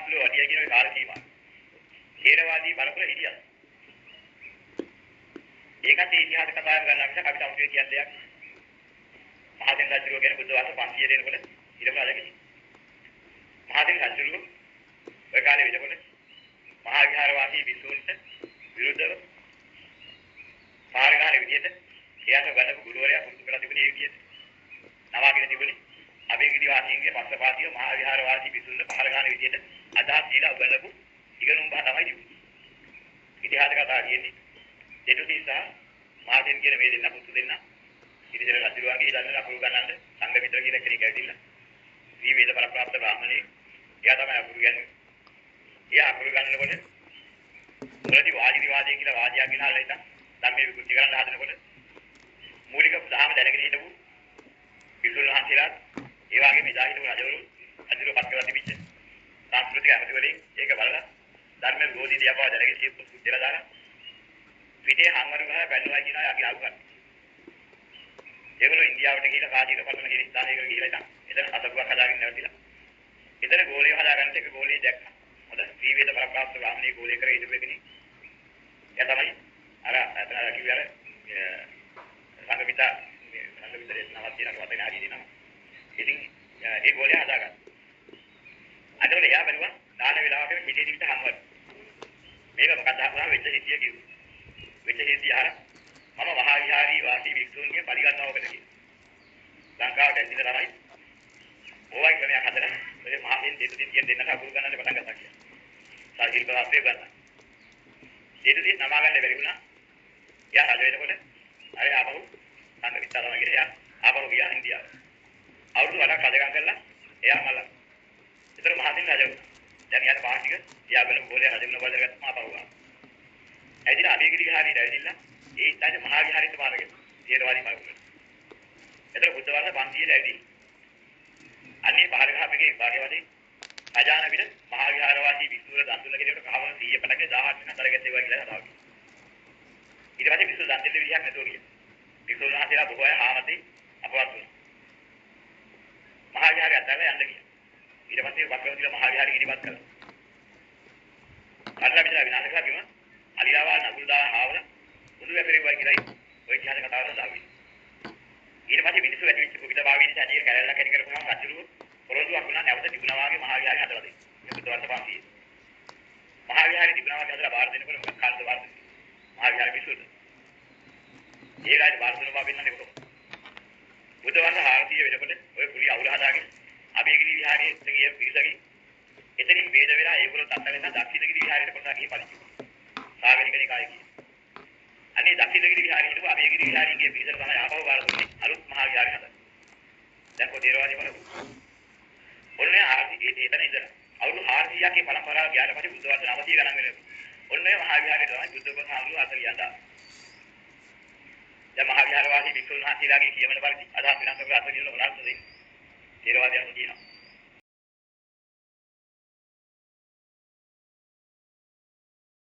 හාමුදුරුවෝ වඩිය කියන කාල සීමාව. ථේරවාදී බලපුර හිටියා. ඒකත් ඒ ඉතිහාස කතාව ගන්න අපිට අපිට අමුතුවේ කියන්න දෙයක්. මහදෙන් රජුගේ ගැන බුද්ධ වර්ෂ 500 දෙනකොට ඊළඟ අලකේ. මහදෙන් රජු ඔය කාලේ වෙනකොට මහා විහාර වාසී විසුණුන්ට විරුද්ධව පාරගාන විදියට එයාට ගන්නපු ගුරුවරයා පුරුදු කරලා තිබුණේ ඒ විදියට. නවාගෙන තිබුණේ අබේගිරි වාසීන්ගේ පස්සපාතිය මහා විහාර වාසී විසුණුන්ට පාරගාන විදියට අදහස් දීලා උගන්වපු ඉගෙනුම් බහ තමයි තිබුණේ. ඉතිහාස කතා කියන්නේ දෙතුටි සහ මහදෙන් කියන මේ දෙන්න පුතු දෙන්න ඉතින් රජුගේ ඊළඟ අකුරු ගන්නන්න සංඝ මිත්‍ර කියන කෙනෙක් ඇවිදින්න. මේ වේද පරප්‍රාප්ත බ්‍රාහමණේ එයා තමයි අකුරු ගන්නේ. එයා අකුරු ගන්නකොට මුලදී වාදී කියලා වාදියා කියලා හිතා ධර්මයේ විකෘති කරන්න හදනකොට මූලික ධර්ම දැනගෙන හිටපු විසුණු වහන්සේලා ඒ වගේම එදා හිටපු රජවරු අදිරපත් කරලා තිබිච්ච සංස්කෘතික අමතවලින් ඒක බලලා ධර්ම විරෝධී දියාපව දැනගෙන සියපු සුද්ධිලා දාලා පිටේ හංවරු ගහ බැලුවා කියන අය අපි ආව ගන්න. ඒගොල්ලෝ ඉන්දියාවට ගිහිල්ලා කාජීක පල්ලම කියන ස්ථානයකට ගිහිල්ලා ඉතින් එතන අතපුවක් හදාගෙන නැවතිලා. එතන ගෝලිය හදාගන්න එක ගෝලිය දැක්කා. හොඳ ත්‍රිවේද පරප්‍රාප්ත බ්‍රාහ්මණී ගෝලිය කරේ ඉඳපු එකනේ. එයා තමයි අර අතන කිව්වේ අර සංගවිත නමක් තියෙනවා වතේ ආදී දෙනවා. ඉතින් ඒ ගෝලිය හදාගන්න. අදවල එයා බලුවා දාන වෙලාවට හිතේ දිවිත හම්වල. මේක මොකක්ද අහනවා වෙච්ච හිතිය කිව්වා. වෙච්ච හිතිය අහලා මම මහා විහාරී වාසී වික්ෂුන්ගේ පරිගණනාවකට ගියා. ලංකාවට ඇවිල්ලා තමයි ඕවයි ක්‍රමයක් හදලා මේ මහයෙන් දෙතුටින් දෙන්නට අකුරු ගන්නන්න පටන් ගත්තා කියලා. සාහිල් බලාපේ ගන්න. දෙතුටින් නමා ගන්න බැරි වුණා. එයා රජ වෙනකොට අර ආපහු සංග විස්තරම ගිහලා ආපහු ගියා ඉන්දියාව. අවුරුදු 8ක් රජකම් කරලා එයා මල. ඒතර මහදින් රජ වුණා. දැන් යාට පාටික යාගෙන ගෝලයා රජ වෙන බවද ගත්තා ආපහු ආවා. ඇවිදින අබේගිරි විහාරයට ඇවිදින්න ඒ ඉතින් මහා විහාරයට මාර්ගෙ තේරවාදී මාර්ගෙ. ඒතර බුද්ධ වර්ෂ 500 ඇවිදින්. අනේ පාරගහපගේ භාග්‍යවදී අජාන විද මහා විහාර වාසී විසුර දන්දුල කෙනෙකුට කහවණු 100 පටක 1000ක් නතර ගැසෙවා කියලා කතාවක්. ඊට පස්සේ විසුර දන්දෙල්ල විදිහක් නැතුව ගියා. විසුර මහතේලා බොහෝ අය ආමතේ අපවත් වුණා. මහා විහාරය අතහැරලා යන්න ගියා. ඊට පස්සේ වක්‍රවතිලා මහා විහාරය ඉදිරිපත් කළා. අරලා විතර විනාශ කළා කිව්වා. අලියාවා නගුල්දා ආවල මුළු වැපිරෙවයි කියලායි ඔය ඉතිහාස කතාවට දාන්නේ. ඊට පස්සේ මිනිස්සු වැඩි වෙච්ච කුපිත භාවයෙන් ඇදී කැලැල්ලක් ඇති කරපුවාම රජුරු පොරොන්දුවක් වුණා නැවත තිබුණා වාගේ මහා විහාරය හදලා දෙන්න. මේ බුද්ධ වර්ෂ 500. මහා විහාරය තිබුණා වාගේ හදලා බාර දෙනකොට මොකක් කාලද බාර දෙන්නේ? මහා විහාරය මිනිස්සුද? ඒගායි බාර දුන්නා බා වෙනන්නේ කොහොමද? බුද්ධ වර්ෂ 400 වෙනකොට ඔය පුලි අවුල හදාගෙන අබේගිරි විහාරයේ ගිය පිරිසගේ එතනින් වේද වෙලා ඒගොල්ලෝ තත්ත වෙන දක්ෂිණගිරි විහාරයට කොටා ගිහින් පරිචි. සාගරිකණි කායකී. අනේ දක්ෂිණගිරි විහාරයේ හිටපු අබේගිරි විහාරයේ ගිය පිරිසට තමයි ආපහු බාර දුන්නේ අලුත් මහා විහාරය හදලා. දැන් කො දේරවාදී බලමු. ඔන්නේ එතන ඉඳලා අවුරුදු 400ක පරම්පරාව ගියාට පස්සේ බුද්ධ වර්ෂ 900 ගණන් වෙනවා. ඔන්නේ මහා විහාරය තමයි බුද්ධ කොට ආගලු අතර යනවා. දැන් මහා විහාර වාසී වික්ෂුන් වහන්සේලාගේ කියමන පරිදි අදහස් වෙනස් කරලා අතර ඉන්න මොනවාද දෙන්නේ? දේරවාදයන් කියනවා.